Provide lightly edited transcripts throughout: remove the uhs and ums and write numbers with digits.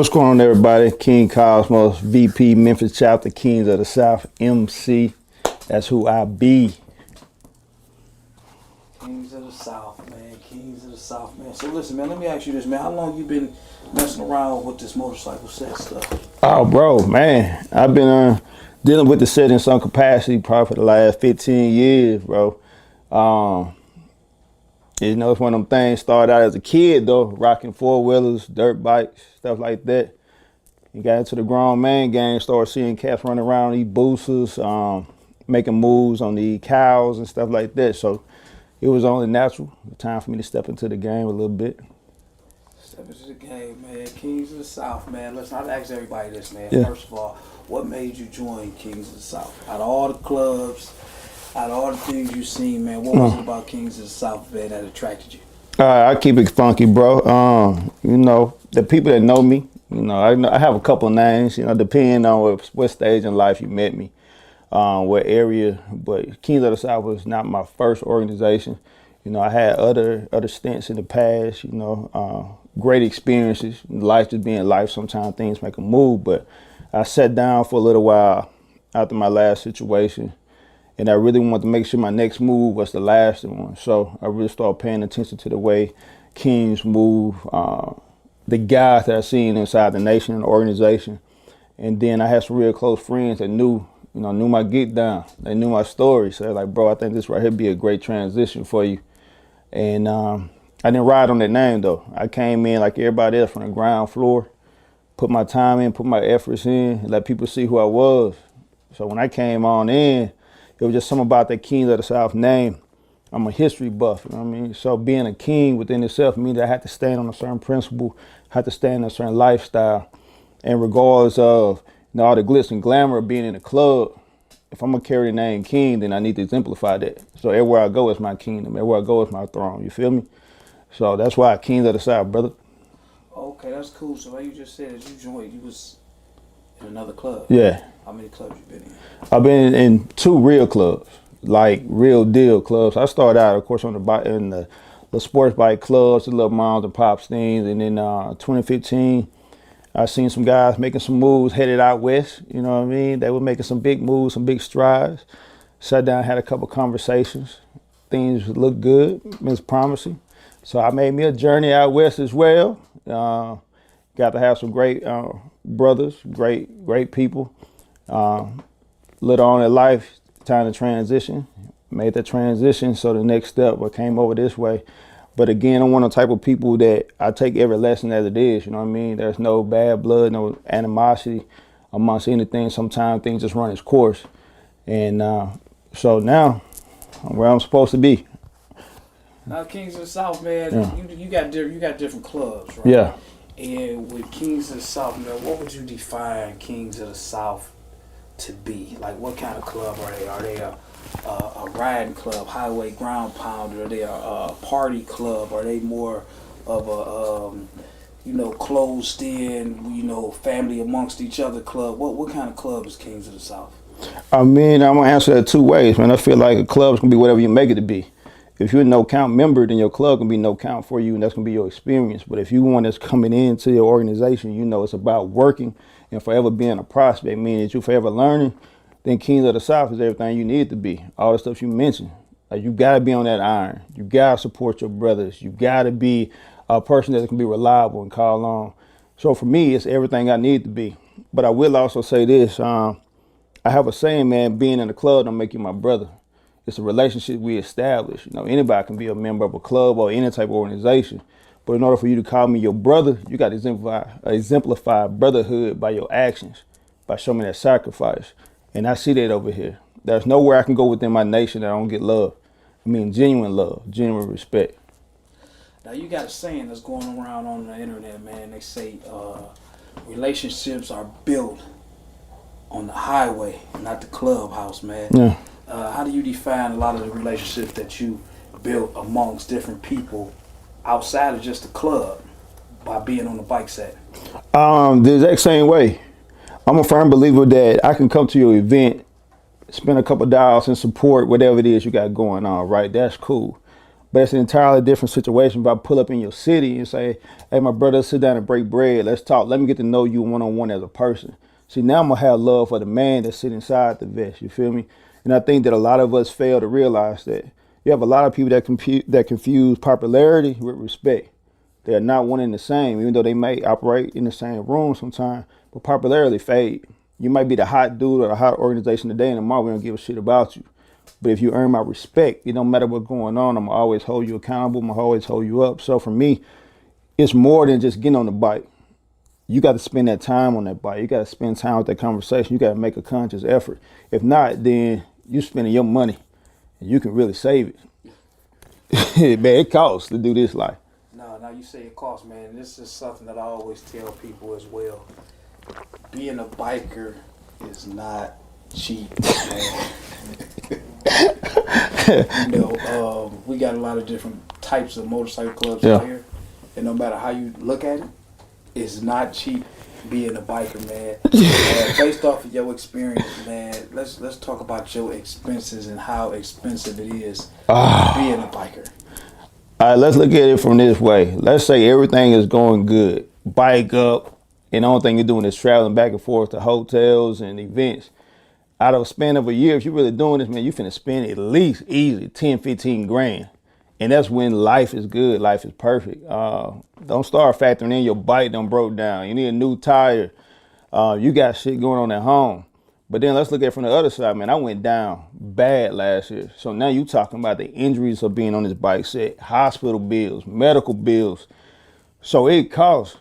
what's going on, everybody? King ko2mos, VP, Memphis chapter, Kingz of the South, MC. That's who I be. Kingz of the South, man. Kingz of the South, man. So listen, man, let me ask you this, man. How long you been messing around with this motorcycle set stuff? Oh, bro, man. I've been dealing with the set in some capacity probably for the last 15 years, bro. You know, it's one of them things, started out as a kid, though, rocking four-wheelers, dirt bikes, stuff like that. You got into the grown man game, started seeing cats running around these boosters, making moves on the cows and stuff like that. So it was only natural, time for me to step into the game a little bit. Step into the game, man. Kingz of the South, man. Listen, I've asked everybody this, man. Yeah. First of all, what made you join Kingz of the South? Out of all the clubs, out of all the things you've seen, man, what was it about Kingz of the South, man, that attracted you? I keep it funky, bro. You know, the people that know me, you know, I have a couple of names, you know, depending on what stage in life you met me, what area. But Kingz of the South was not my first organization. You know, I had other stints in the past, you know, great experiences. Life just being life, sometimes things make a move. But I sat down for a little while after my last situation, and I really wanted to make sure my next move was the lasting one. So I really started paying attention to the way Kingz move, the guys that I seen inside the nation and the organization. And then I had some real close friends that knew my get down. They knew my story. So they're like, bro, I think this right here be a great transition for you. And I didn't ride on that name, though. I came in like everybody else from the ground floor, put my time in, put my efforts in, and let people see who I was. So when I came on in, it was just something about that Kingz of the South name. I'm a history buff, you know what I mean? So being a king within itself means I had to stand on a certain principle, had to stand on a certain lifestyle. And regardless of all the glitz and glamour of being in a club, if I'm gonna carry the name King, then I need to exemplify that. So everywhere I go is my kingdom. Everywhere I go is my throne. You feel me? So that's why Kingz of the South, brother. Okay, that's cool. So like you just said, as you joined, you was in another club. Yeah. How many clubs you been in? I've been in 2 real clubs, like real deal clubs. I started out, of course, on the bike in the sports bike clubs, the little moms and pops things. And then 2015, I seen some guys making some moves headed out west. You know what I mean? They were making some big moves, some big strides. Sat down, had a couple conversations. Things looked good, it was promising. So I made me a journey out west as well. Got to have some great brothers, great people. Later on in life, time to transition. Made that transition, so the next step, I came over this way. But again, I'm one of the type of people that I take every lesson as it is, you know what I mean? There's no bad blood, no animosity amongst anything. Sometimes things just run its course. And so now, I'm where I'm supposed to be. Now, Kingz of the South, man, Yeah. you got different clubs, right? Yeah. And with Kingz of the South, man, what would you define Kingz of the South to be? Like, what kind of club are they? Are they a riding club, highway ground pounder? Are they a party club? Are they more of a closed in, family amongst each other club? What kind of club is Kingz of the South? I mean, I'm gonna answer that 2 ways, man. I feel like a club's gonna be whatever you make it to be. If you're a no count member, then your club can be no count for you, and that's gonna be your experience. But if you one that's coming into your organization, it's about working and forever being a prospect, meaning that you forever learning, then Kingz of the South is everything you need to be. All the stuff you mentioned. Like, you gotta be on that iron. You gotta support your brothers. You gotta be a person that can be reliable and call on. So for me, it's everything I need to be. But I will also say this, I have a saying, man, being in the club don't make you my brother. It's a relationship we establish. Anybody can be a member of a club or any type of organization. But in order for you to call me your brother, you got to exemplify brotherhood by your actions, by showing me that sacrifice. And I see that over here. There's nowhere I can go within my nation that I don't get love. I mean, genuine love, genuine respect. Now, you got a saying that's going around on the internet, man. They say relationships are built on the highway, not the clubhouse, man. Yeah. How do you define a lot of the relationships that you built amongst different people outside of just the club by being on the bike set? The exact same way. I'm a firm believer that I can come to your event, spend a couple of dollars and support whatever it is you got going on, right? That's cool. But it's an entirely different situation if I pull up in your city and say, hey, my brother, sit down and break bread. Let's talk. Let me get to know you one-on-one as a person. See, now I'm going to have love for the man that sit inside the vest. You feel me? And I think that a lot of us fail to realize that you have a lot of people that confuse popularity with respect. They are not one and the same, even though they may operate in the same room sometimes. But popularity fade. You might be the hot dude or the hot organization today, and tomorrow we don't give a shit about you. But if you earn my respect, it don't matter what's going on. I'm going to always hold you accountable. I'm going to always hold you up. So for me, it's more than just getting on the bike. You got to spend that time on that bike. You got to spend time with that conversation. You got to make a conscious effort. If not, then you spending your money and you can really save it. Man, it costs to do this life. No, now you say it costs, man. This is something that I always tell people as well. Being a biker is not cheap, man. We got a lot of different types of motorcycle clubs out here, and no matter how you look at it, it's not cheap being a biker, man. Based off of your experience, man, let's talk about your expenses and how expensive it is being a biker. All right, let's look at it from this way. Let's say everything is going good, bike up, and the only thing you're doing is traveling back and forth to hotels and events. Out of a span of a year, if you're really doing this, man, you finna spend at least easily 10, 15 grand. And that's when life is good, life is perfect. Don't start factoring in your bike done broke down. You need a new tire. You got shit going on at home. But then let's look at it from the other side, man. I went down bad last year. So now you talking about the injuries of being on this bike set, hospital bills, medical bills. So it costs.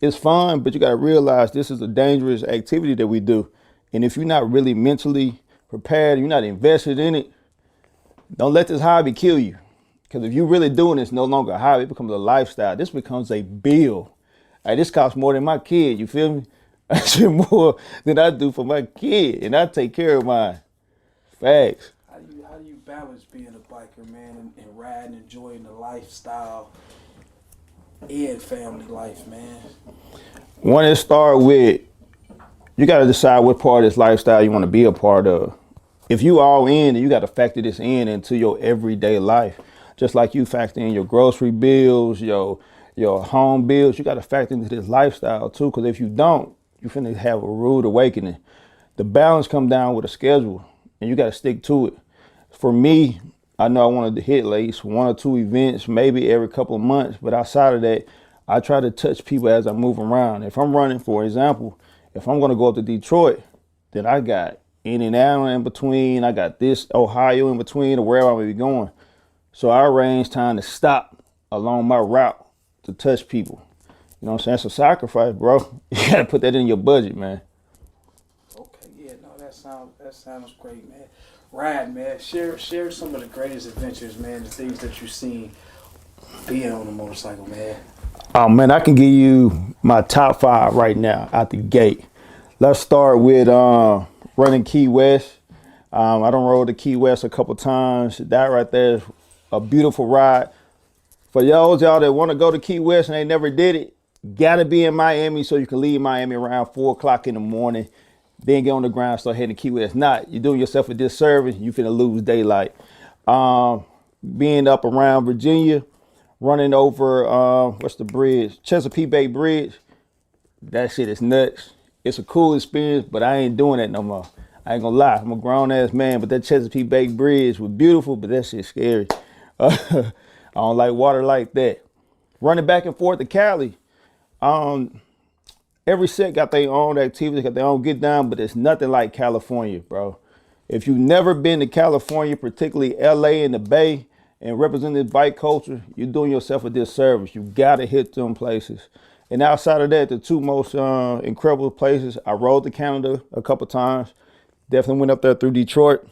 It's fun, but you got to realize this is a dangerous activity that we do. And if you're not really mentally prepared, you're not invested in it, don't let this hobby kill you. Because if you're really doing this, no longer a hobby, it becomes a lifestyle. This becomes a bill. Hey, this costs more than my kid, you feel me? I spend more than I do for my kid, and I take care of mine. Facts. How do you balance being a biker, man, and riding, enjoying the lifestyle and family life, man? One is start with, you got to decide what part of this lifestyle you want to be a part of. If you all in, you got to factor this in into your everyday life. Just like you factor in your grocery bills, your home bills, you got to factor into this lifestyle too. Because if you don't, you're finna have a rude awakening. The balance come down with a schedule, and you got to stick to it. For me, I know I wanted to hit at least 1 or 2 events, maybe every couple of months. But outside of that, I try to touch people as I move around. If I'm running, for example, if I'm going to go up to Detroit, then I got Indiana in between. I got this Ohio in between, or wherever I may be going. So I arrange time to stop along my route to touch people. You know what I'm saying? It's a sacrifice, bro. You got to put that in your budget, man. Okay, yeah, no, that sounds great, man. Ride, man. Share some of the greatest adventures, man, the things that you've seen being on a motorcycle, man. Oh, man, I can give you my top 5 right now out the gate. Let's start with running Key West. I done rode the Key West a couple times. That right there is a beautiful ride. For y'all that want to go to Key West and they never did it, gotta be in Miami so you can leave Miami around 4 o'clock in the morning. Then get on the ground, start heading to Key West. Not, you're doing yourself a disservice. You finna lose daylight. Being up around Virginia, running over, what's the bridge? Chesapeake Bay Bridge. That shit is nuts. It's a cool experience, but I ain't doing that no more. I ain't gonna lie, I'm a grown ass man, but that Chesapeake Bay Bridge was beautiful, but that shit's scary. I don't like water like that. Running back and forth to Cali. Every set got their own activities, got their own get down, but it's nothing like California, bro. If you've never been to California, particularly LA and the Bay, and represent this bike culture, you're doing yourself a disservice. You gotta hit them places. And outside of that, the 2 most incredible places, I rode to Canada a couple times. Definitely went up there through Detroit.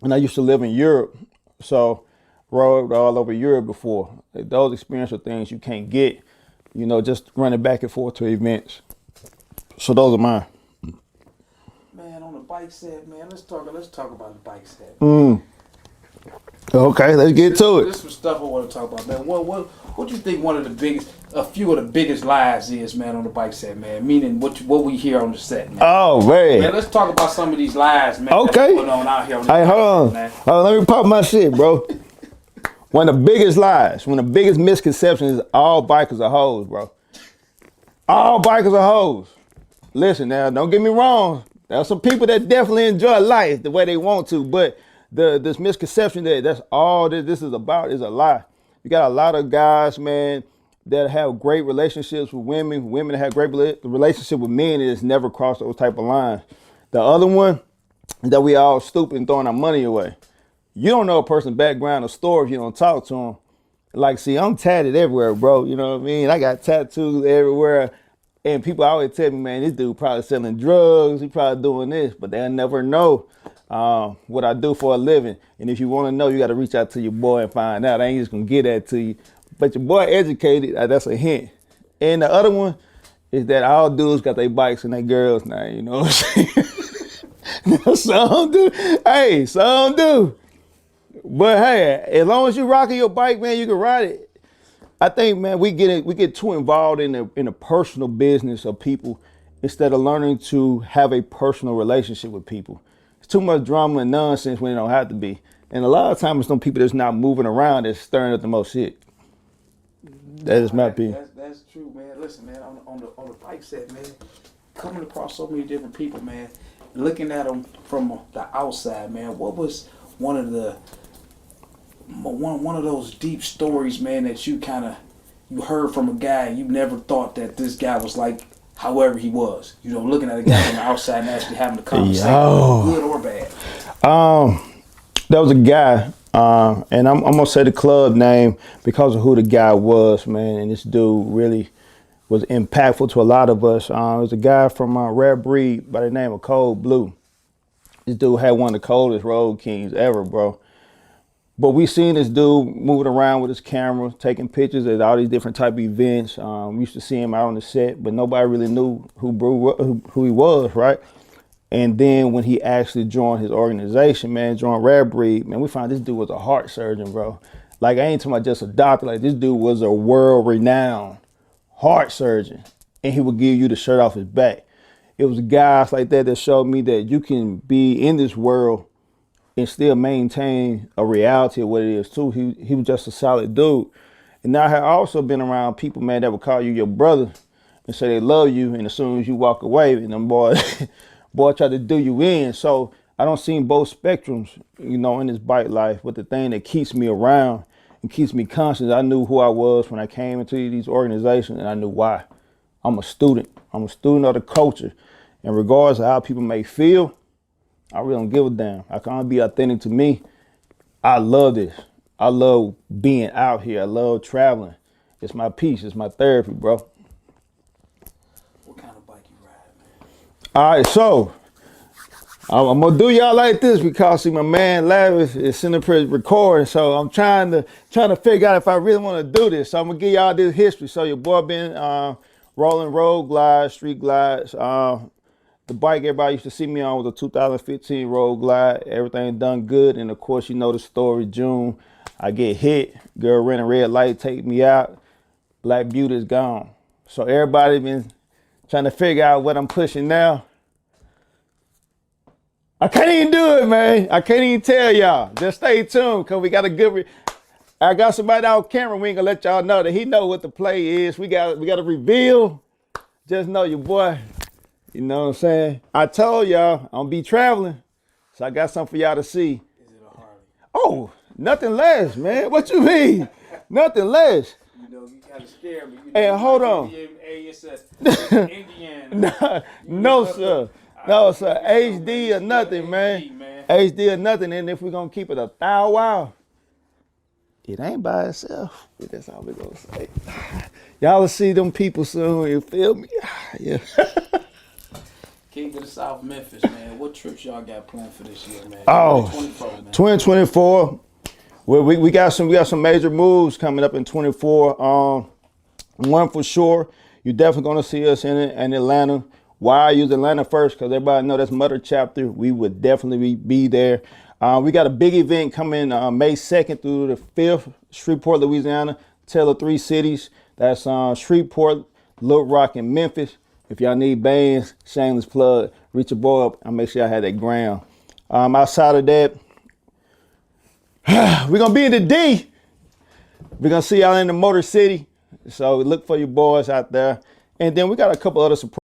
And I used to live in Europe, so rode all over Europe before. Those experiential things you can't get, just running back and forth to events. So those are mine. Man, on the bike set, man, let's talk about the bike set. Okay, let's get to it. This is some stuff I want to talk about, man. What do you think a few of the biggest lies is, man, on the bike set, man? Meaning what we hear on the set, man. Oh, man. Man, let's talk about some of these lies, man. Okay. That's going on out here on the Hey, bike hold set, on. man. Let me pop my shit, bro. One of the biggest lies, one of the biggest misconceptions is all bikers are hoes, bro. All bikers are hoes. Listen now, don't get me wrong. There's some people that definitely enjoy life the way they want to, but this misconception that that's all that this is about is a lie. You got a lot of guys, man, that have great relationships with women, women that have great relationship with men, and it's never crossed those type of lines. The other one is that we all stupid and throwing our money away. You don't know a person's background or story if you don't talk to them. Like, see, I'm tatted everywhere, bro. You know what I mean? I got tattoos everywhere. And people always tell me, man, this dude probably selling drugs. He probably doing this, but they'll never know what I do for a living. And if you want to know, you got to reach out to your boy and find out. I ain't just going to get that to you. But your boy educated, that's a hint. And the other one is that all dudes got their bikes and their girls now, you know what I'm saying? Some do. Hey, some do. But hey, as long as you rocking your bike, man, you can ride it. I think, man, we get too involved in the personal business of people instead of learning to have a personal relationship with people. It's too much drama and nonsense when it don't have to be. And a lot of times it's some people that's not moving around that's stirring up the most shit. That is my opinion. That's true, man. Listen, man, on the bike set, man, coming across so many different people, man, looking at them from the outside, man, what was one of those deep stories, man, that you heard from a guy and you never thought that this guy was like however he was, you know, looking at a guy from the outside and actually having a conversation, good or bad? There was a guy, and I'm gonna say the club name because of who the guy was, man. And this dude really was impactful to a lot of us. It was a guy from Rare Breed by the name of Cold Blue. This dude had one of the coldest road kings ever, bro. But we seen this dude moving around with his camera, taking pictures at all these different type of events. We used to see him out on the set, but nobody really knew who he was, right? And then when he actually joined his organization, man, joined Rare Breed, man, we found this dude was a heart surgeon, bro. Like, I ain't talking about just a doctor. Like, this dude was a world-renowned heart surgeon, and he would give you the shirt off his back. It was guys like that that showed me that you can be in this world and still maintain a reality of what it is too. He was just a solid dude. And I have also been around people, man, that would call you your brother and say they love you, and as soon as you walk away, and them boys try to do you in. So I don't see both spectrums, you know, in this bike life. But the thing that keeps me around and keeps me conscious, I knew who I was when I came into these organizations, and I knew why. I'm a student. I'm a student of the culture. And regardless of how people may feel, I really don't give a damn. I can only be authentic to me. I love this. I love being out here. I love traveling. It's my peace. It's my therapy, bro. What kind of bike you ride, man? All right, so I'm gonna do y'all like this because see, my man Lavish is sitting up here recording, so I'm trying to figure out if I really want to do this. So I'm gonna give y'all this history. So your boy been rolling road glides, street glides. The bike everybody used to see me on was a 2015 Road Glide. Everything done good. And of course, you know the story. June, I get hit. Girl ran a red light, take me out. Black Beauty is gone. So everybody been trying to figure out what I'm pushing now. I can't even do it, man. I can't even tell y'all. Just stay tuned because we got a good... I got somebody on camera. We ain't gonna let y'all know that he know what the play is. We got a reveal. Just know your boy... You know what I'm saying? I told y'all I'm gonna be traveling, so I got something for y'all to see. Is it a Harley? Oh, nothing less, man. What you mean? Nothing less. You know, you kind of scared me. Hey, hold on. It's Indiana. No, sir. No, sir. HD or nothing, man. HD or nothing. And if we're gonna keep it a thou wow, it ain't by itself. That's all we're gonna say. Y'all will see them people soon. You feel me? Yeah. King of the South, Memphis, man. What trips y'all got planned for this year, man? Oh, 2024, man. 2024. Well, we got some major moves coming up in 24. One for sure, you're definitely gonna see us in Atlanta. Why I use Atlanta first? Because everybody know that's Mother Chapter. We would definitely be there. We got a big event coming May 2nd through the 5th, Shreveport, Louisiana. Tale of three cities. That's Shreveport, Little Rock, and Memphis. If y'all need bands, shameless plug, reach a boy up and make sure I have that ground. Outside of that, we're going to be in the D. We're gonna see y'all in the Motor City. So look for your boys out there. And then we got a couple other surprises.